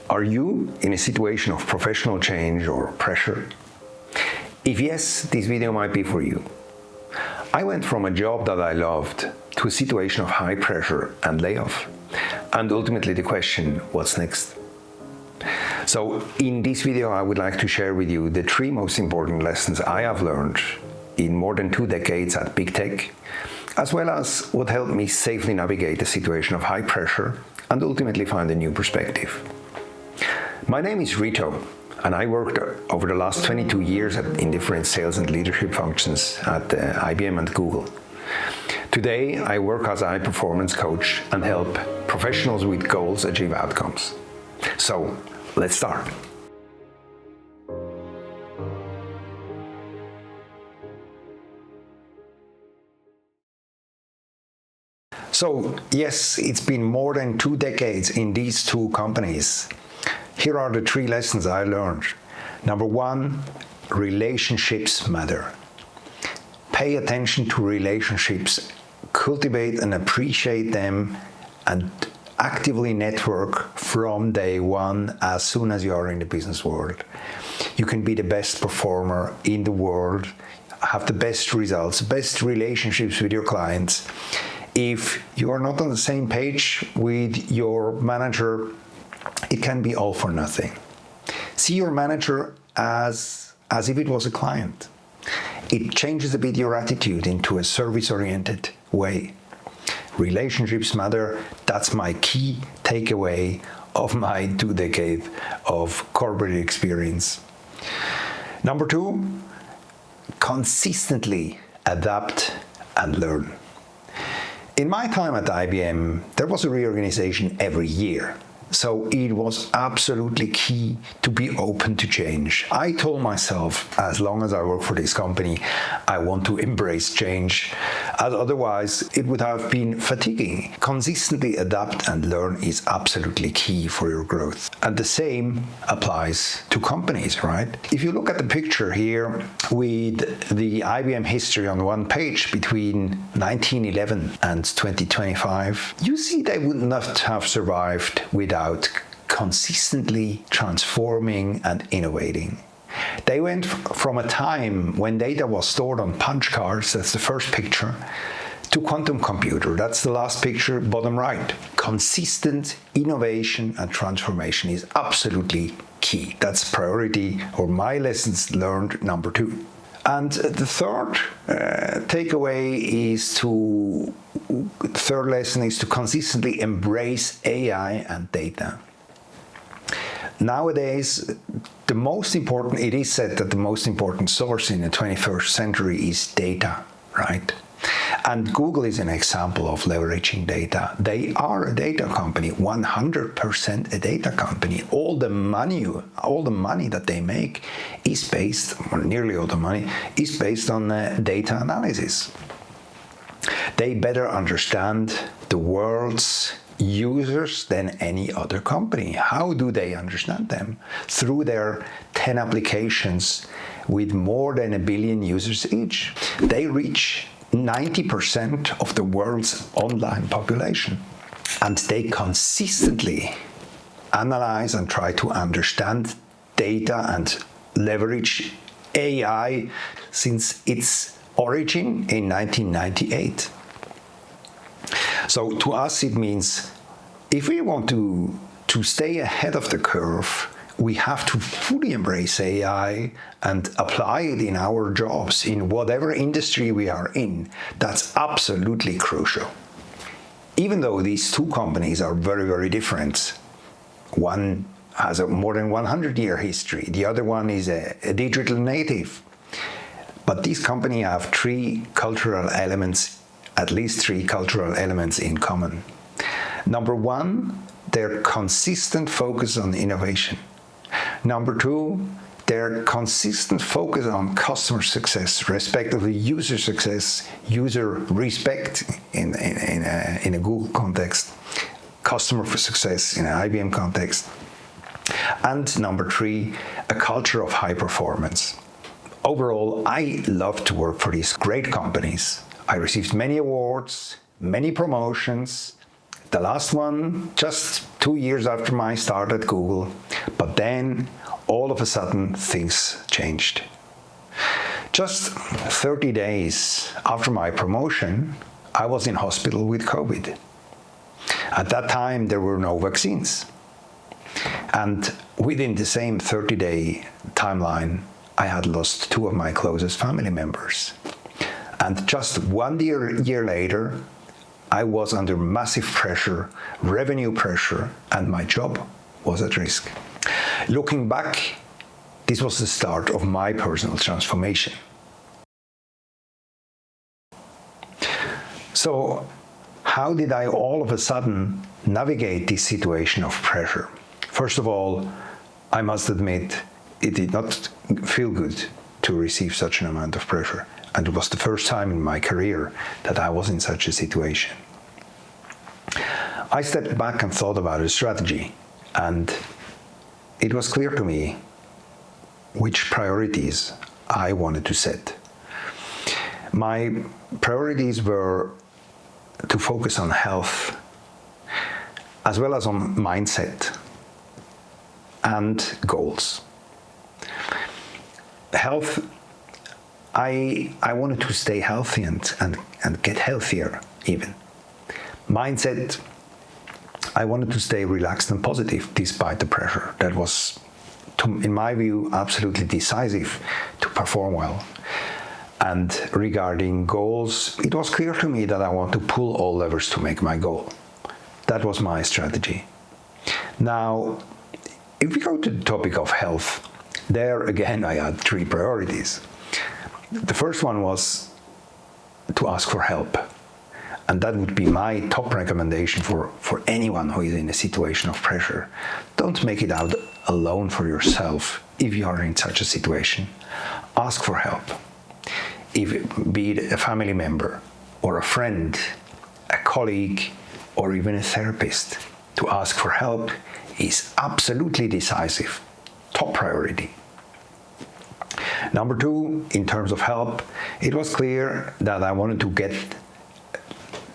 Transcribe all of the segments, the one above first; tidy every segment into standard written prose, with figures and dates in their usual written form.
Are you in a situation of professional change or pressure? If yes, this video might be for you. I went from a job that I loved to a situation of high pressure and layoff, and ultimately the question, what's next? So in this video, I would like to share with you the 3 most important lessons I have learned in more than 2 decades at big tech, as well as what helped me safely navigate a situation of high pressure and ultimately find a new perspective. My name is Reto, and I worked over the last 22 years in different sales and leadership functions at IBM and Google. Today, I work as a high-performance coach and help professionals with goals achieve outcomes. So, let's start. So, yes, it's been more than 2 decades in these 2 companies. Here are the 3 lessons I learned. Number 1, relationships matter. Pay attention to relationships, cultivate and appreciate them, and actively network from day one as soon as you are in the business world. You can be the best performer in the world, have the best results, best relationships with your clients. If you are not on the same page with your manager, it can be all for nothing. See your manager as if it was a client. It changes a bit your attitude into a service-oriented way. Relationships matter. That's my key takeaway of my 2 decades of corporate experience. Number 2, consistently adapt and learn. In my time at IBM, there was a reorganization every year. So it was absolutely key to be open to change. I told myself, as long as I work for this company, I want to embrace change, as otherwise it would have been fatiguing. Consistently adapt and learn is absolutely key for your growth. And the same applies to companies, right? If you look at the picture here with the IBM history on one page between 1911 and 2025, you see they would not have survived without consistently transforming and innovating. They went from a time when data was stored on punch cards, that's the first picture, to quantum computer, that's the last picture, bottom right. Consistent innovation and transformation is absolutely key. That's priority, or my lessons learned, number 2. And the third third lesson is to consistently embrace AI and data. Nowadays, it is said that the most important source in the 21st century is data, right? And Google is an example of leveraging data. They are a data company, 100% a data company. All the money that they make is based, or nearly all the money, is based on data analysis. They better understand the world's users than any other company. How do they understand them? Through their 10 applications with more than 1 billion users each. They reach 90% of the world's online population. And they consistently analyze and try to understand data and leverage AI since its origin in 1998. So to us it means if we want to stay ahead of the curve, we have to fully embrace AI and apply it in our jobs, in whatever industry we are in. That's absolutely crucial. Even though these 2 companies are very, very different, one has a more than 100-year history, the other one is a digital native. But these companies have 3 cultural elements, at least 3 cultural elements in common. Number 1, their consistent focus on innovation. Number 2, their consistent focus on customer success, respectively user success, user respect in a Google context, customer success in an IBM context. And number 3, a culture of high performance. Overall, I love to work for these great companies. I received many awards, many promotions, The last one, just 2 years after my start at Google, but then all of a sudden things changed. Just 30 days after my promotion, I was in hospital with COVID. At that time, there were no vaccines. And within the same 30-day timeline, I had lost 2 of my closest family members. And just 1 year later, I was under massive pressure, revenue pressure, and my job was at risk. Looking back, this was the start of my personal transformation. So, how did I all of a sudden navigate this situation of pressure? First of all, I must admit, it did not feel good to receive such an amount of pressure. And it was the first time in my career that I was in such a situation. I stepped back and thought about a strategy, and it was clear to me which priorities I wanted to set. My priorities were to focus on health, as well as on mindset and goals. Health, I wanted to stay healthy and get healthier even. Mindset, I wanted to stay relaxed and positive despite the pressure. That was, in my view, absolutely decisive to perform well. And regarding goals, it was clear to me that I want to pull all levers to make my goal. That was my strategy. Now, if we go to the topic of health, there again I had 3 priorities. The first one was to ask for help. And that would be my top recommendation for anyone who is in a situation of pressure. Don't make it out alone for yourself if you are in such a situation. Ask for help. Be it a family member or a friend, a colleague, or even a therapist. To ask for help is absolutely decisive. Top priority. Number 2, in terms of help, it was clear that I wanted to get,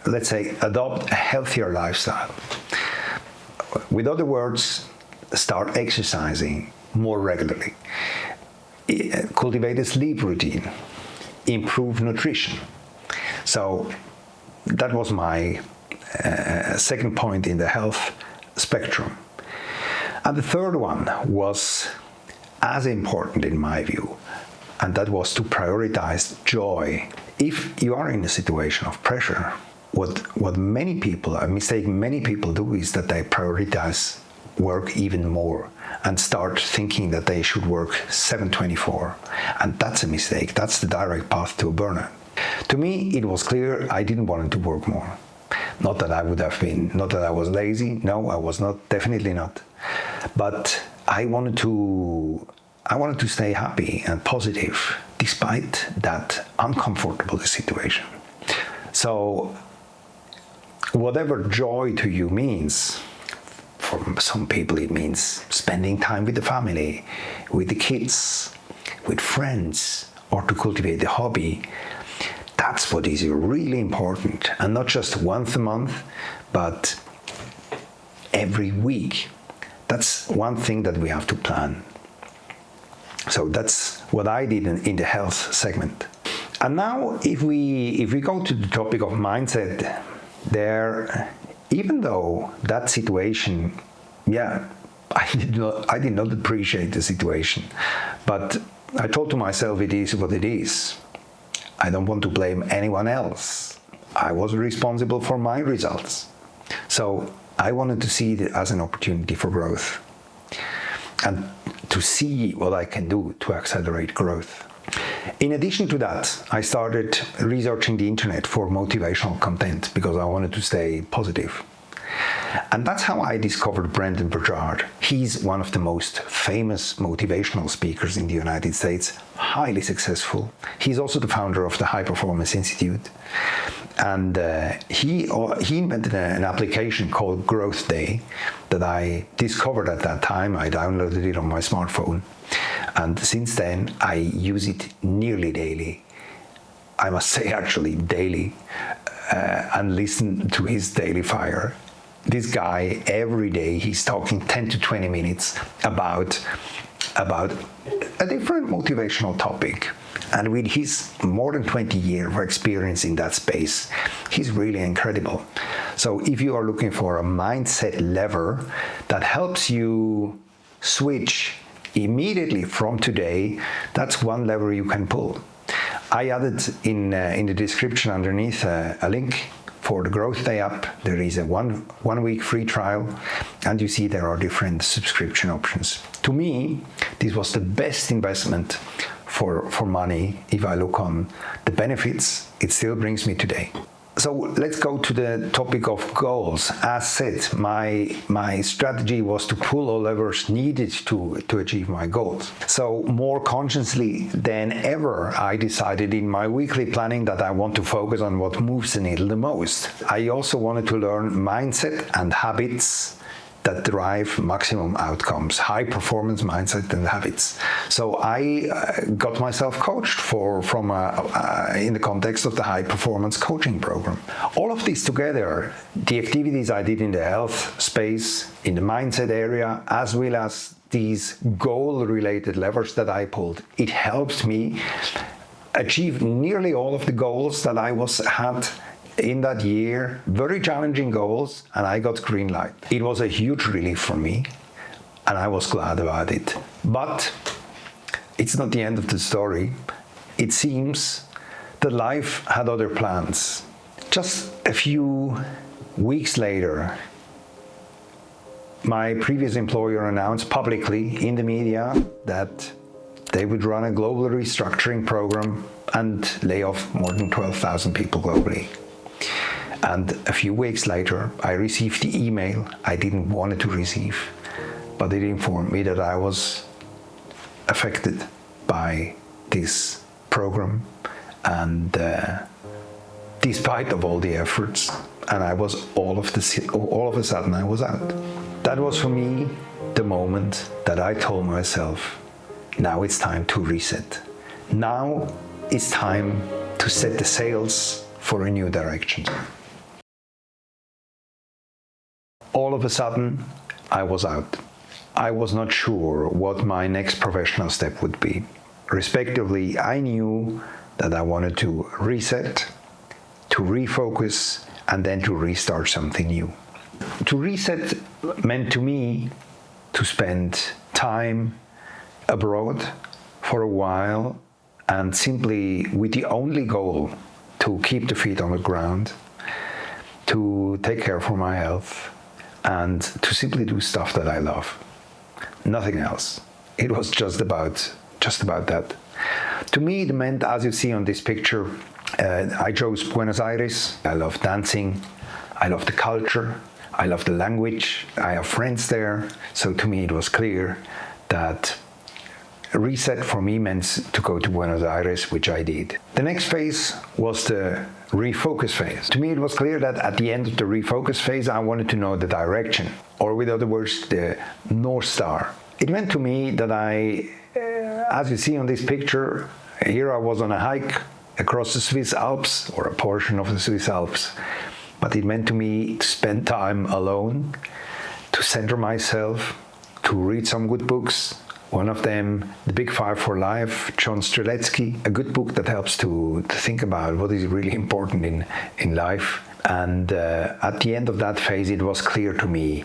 let's say, adopt a healthier lifestyle. With other words, start exercising more regularly, cultivate a sleep routine, improve nutrition. So that was my second point in the health spectrum. And the third one was as important in my view, and that was to prioritize joy. If you are in a situation of pressure, what many people, a mistake many people do is that they prioritize work even more and start thinking that they should work 7/24. And that's a mistake. That's the direct path to a burnout. To me, it was clear I didn't want to work more. Not that I was lazy. No, I was not, definitely not. But I wanted to stay happy and positive despite that uncomfortable situation. So whatever joy to you means, for some people it means spending time with the family, with the kids, with friends, or to cultivate a hobby. That's what is really important, and not just once a month, but every week. That's one thing that we have to plan. So that's what I did in the health segment. And now if we go to the topic of mindset, there, even though that situation, I did not appreciate the situation, but I thought to myself, it is what it is. I don't want to blame anyone else. I was responsible for my results. So I wanted to see it as an opportunity for growth and to see what I can do to accelerate growth. In addition to that, I started researching the internet for motivational content because I wanted to stay positive. And that's how I discovered Brendon Burchard. He's one of the most famous motivational speakers in the United States, highly successful. He's also the founder of the High Performance Institute. And he invented an application called Growth Day that I discovered at that time. I downloaded it on my smartphone. And since then, I use it nearly daily. I must say actually daily, and listen to his daily fire. this guy, every day, he's talking 10 to 20 minutes about a different motivational topic. And with his more than 20 years of experience in that space, he's really incredible. So if you are looking for a mindset lever that helps you switch immediately from today, that's one lever you can pull. I added in the description underneath a link for the Growth Day app. There is a one week free trial, and you see there are different subscription options. To me, this was the best investment for money. If I look on the benefits, it still brings me today. So let's go to the topic of goals. As said, my strategy was to pull all levers needed to achieve my goals. So more consciously than ever, I decided in my weekly planning that I want to focus on what moves the needle the most. I also wanted to learn mindset and habits that drive maximum outcomes, high performance mindset and habits. So I got myself coached in the context of the high performance coaching program. All of this together, the activities I did in the health space, in the mindset area, as well as these goal related levers that I pulled, it helped me achieve nearly all of the goals that I had in that year. Very challenging goals, and I got green light. It was a huge relief for me, and I was glad about it. But it's not the end of the story. It seems that life had other plans. Just a few weeks later, my previous employer announced publicly in the media that they would run a global restructuring program and lay off more than 12,000 people globally. And a few weeks later, I received the email I didn't want to receive, but it informed me that I was affected by this program, and despite of all the efforts, and I was all of a sudden I was out. That was for me the moment that I told myself, now it's time to reset. Now it's time to set the sails for a new direction. All of a sudden, I was out. I was not sure what my next professional step would be. Respectively, I knew that I wanted to reset, to refocus, and then to restart something new. To reset meant to me to spend time abroad for a while, and simply with the only goal to keep the feet on the ground, to take care for my health, and to simply do stuff that I love. Nothing else. It was just about that. To me, it meant, as you see on this picture, I chose Buenos Aires. I love dancing. I love the culture. I love the language. I have friends there. So to me, it was clear that a reset for me meant to go to Buenos Aires, which I did. The next phase was the refocus phase. To me, it was clear that at the end of the refocus phase, I wanted to know the direction, or with other words, the North Star. It meant to me that as you see on this picture, here I was on a hike across the Swiss Alps, or a portion of the Swiss Alps. But it meant to me to spend time alone, to center myself, to read some good books. One of them, The Big Five for Life, John Streletsky, a good book that helps to think about what is really important in life. And at the end of that phase, it was clear to me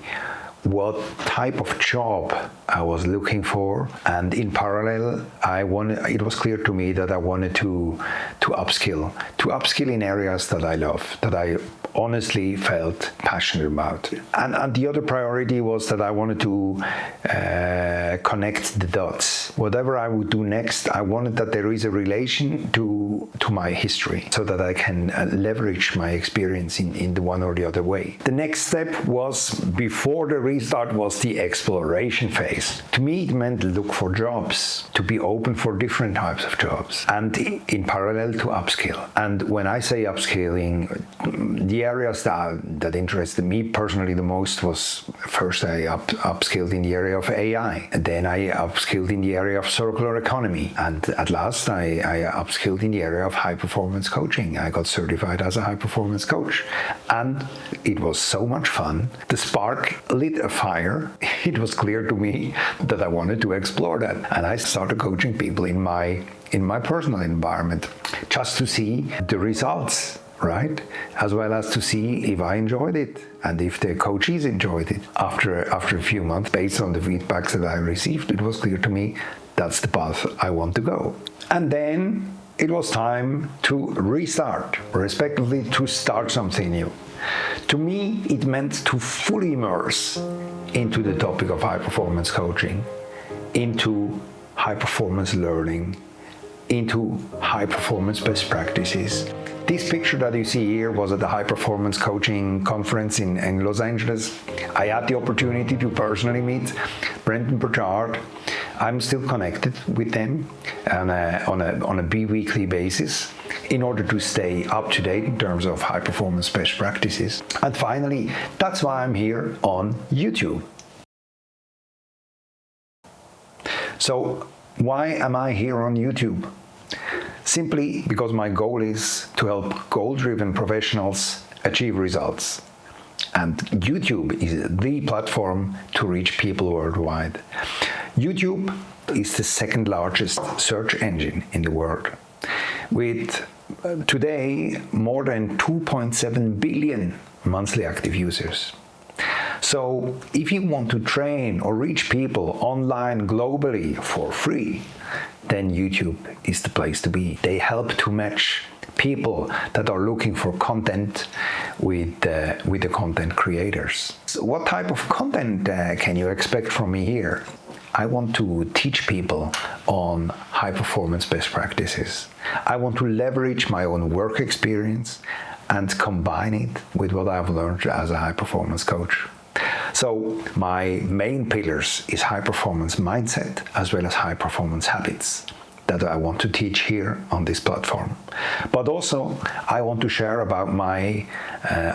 what type of job I was looking for, and in parallel, it was clear to me that I wanted to upskill in areas that I love, that I honestly felt passionate about. And the other priority was that I wanted to connect the dots. Whatever I would do next, I wanted that there is a relation to my history, so that I can leverage my experience in the one or the other way. The next step was, before the restart, was the exploration phase. To me, it meant look for jobs, to be open for different types of jobs, and in parallel to upskill. And when I say upskilling, the the areas that interested me personally the most was, first I upskilled in the area of AI, and then I upskilled in the area of circular economy, and at last I upskilled in the area of high performance coaching. I got certified as a high performance coach, and it was so much fun. The spark lit a fire. It was clear to me that I wanted to explore that, and I started coaching people in my personal environment just to see the results, right? As well as to see if I enjoyed it and if the coaches enjoyed it. After a few months, based on the feedbacks that I received, it was clear to me that's the path I want to go. And then it was time to restart, respectively to start something new. To me, it meant to fully immerse into the topic of high performance coaching, into high performance learning, into high performance best practices. This picture that you see here was at the High Performance Coaching Conference in Los Angeles. I had the opportunity to personally meet Brendan Burchard. I'm still connected with them on a bi-weekly basis in order to stay up to date in terms of high performance best practices. And finally, that's why I'm here on YouTube. So why am I here on YouTube? Simply because my goal is to help goal-driven professionals achieve results. And YouTube is the platform to reach people worldwide. YouTube is the second largest search engine in the world, with today more than 2.7 billion monthly active users. So if you want to train or reach people online globally for free, then YouTube is the place to be. They help to match people that are looking for content with the content creators. So what type of content can you expect from me here? I want to teach people on high performance best practices. I want to leverage my own work experience and combine it with what I've learned as a high performance coach. So my main pillars is high performance mindset as well as high performance habits that I want to teach here on this platform. But also I want to share about my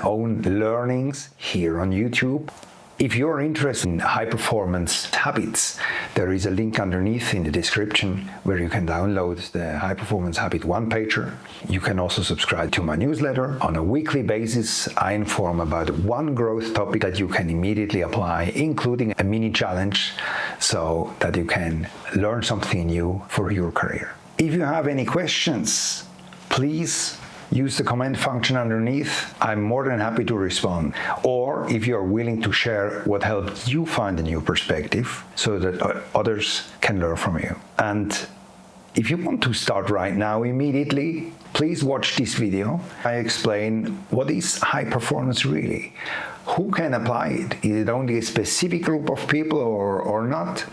own learnings here on YouTube. If you're interested in high performance habits, there is a link underneath in the description where you can download the High Performance Habit one-pager. You can also subscribe to my newsletter. On a weekly basis, I inform about one growth topic that you can immediately apply, including a mini challenge, so that you can learn something new for your career. If you have any questions, please use the comment function underneath. I'm more than happy to respond. Or if you're willing to share what helped you find a new perspective so that others can learn from you. And if you want to start right now immediately, please watch this video. I explain what is high performance really. Who can apply it? Is it only a specific group of people or not?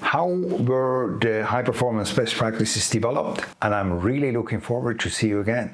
How were the high performance best practices developed? And I'm really looking forward to see you again.